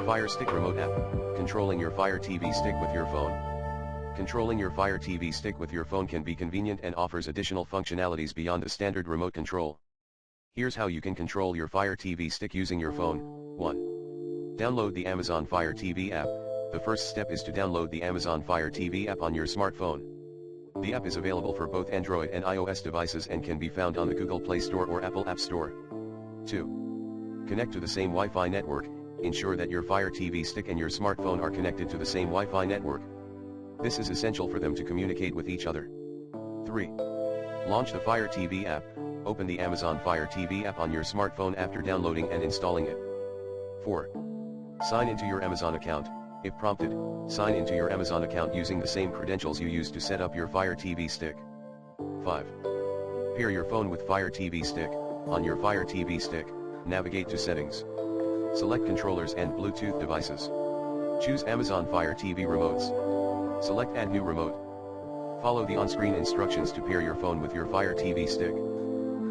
Fire Stick Remote App, controlling your Fire TV stick with your phone. Controlling your Fire TV stick with your phone can be convenient and offers additional functionalities beyond a standard remote control. Here's how you can control your Fire TV stick using your phone. 1. Download the Amazon Fire TV app. The first step is to download the Amazon Fire TV app on your smartphone. The app is available for both Android and iOS devices and can be found on the Google Play Store or Apple App Store. 2. Connect to the same Wi-Fi network. Ensure that your Fire TV stick and your smartphone are connected to the same Wi-Fi network. This is essential for them to communicate with each other. 3. Launch the Fire TV app. Open the Amazon Fire TV app on your smartphone after downloading and installing it. 4. Sign into your Amazon account. If prompted, sign into your Amazon account using the same credentials you used to set up your Fire TV stick. 5. Pair your phone with Fire TV stick. On your Fire TV stick, navigate to Settings. Select Controllers and Bluetooth devices. Choose Amazon Fire TV remotes. Select Add New Remote. Follow the on-screen instructions to pair your phone with your Fire TV stick.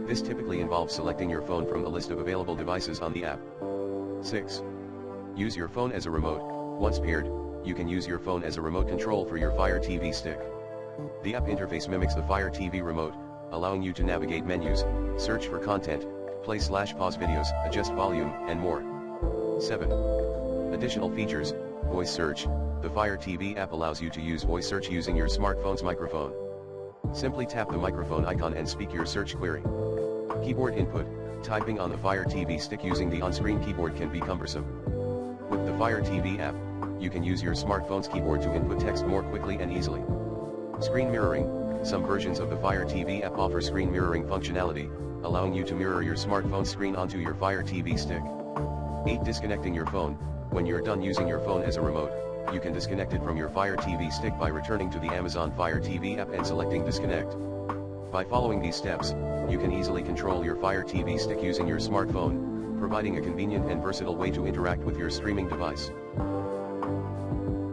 This typically involves selecting your phone from the list of available devices on the app. 6. Use your phone as a remote. Once paired, you can use your phone as a remote control for your Fire TV stick. The app interface mimics the Fire TV remote, allowing you to navigate menus, search for content, play/pause videos, adjust volume, and more. 7. Additional features, voice search. The Fire TV app allows you to use voice search using your smartphone's microphone. Simply tap the microphone icon and speak your search query. Keyboard input. Typing on the Fire TV stick using the on-screen keyboard can be cumbersome. With the Fire TV app, you can use your smartphone's keyboard to input text more quickly and easily. Screen mirroring. Some versions of the Fire TV app offer screen mirroring functionality, allowing you to mirror your smartphone screen onto your Fire TV stick. 8. Disconnecting your phone. When you're done using your phone as a remote, you can disconnect it from your Fire TV stick by returning to the Amazon Fire TV app and selecting Disconnect. By following these steps, you can easily control your Fire TV stick using your smartphone, providing a convenient and versatile way to interact with your streaming device.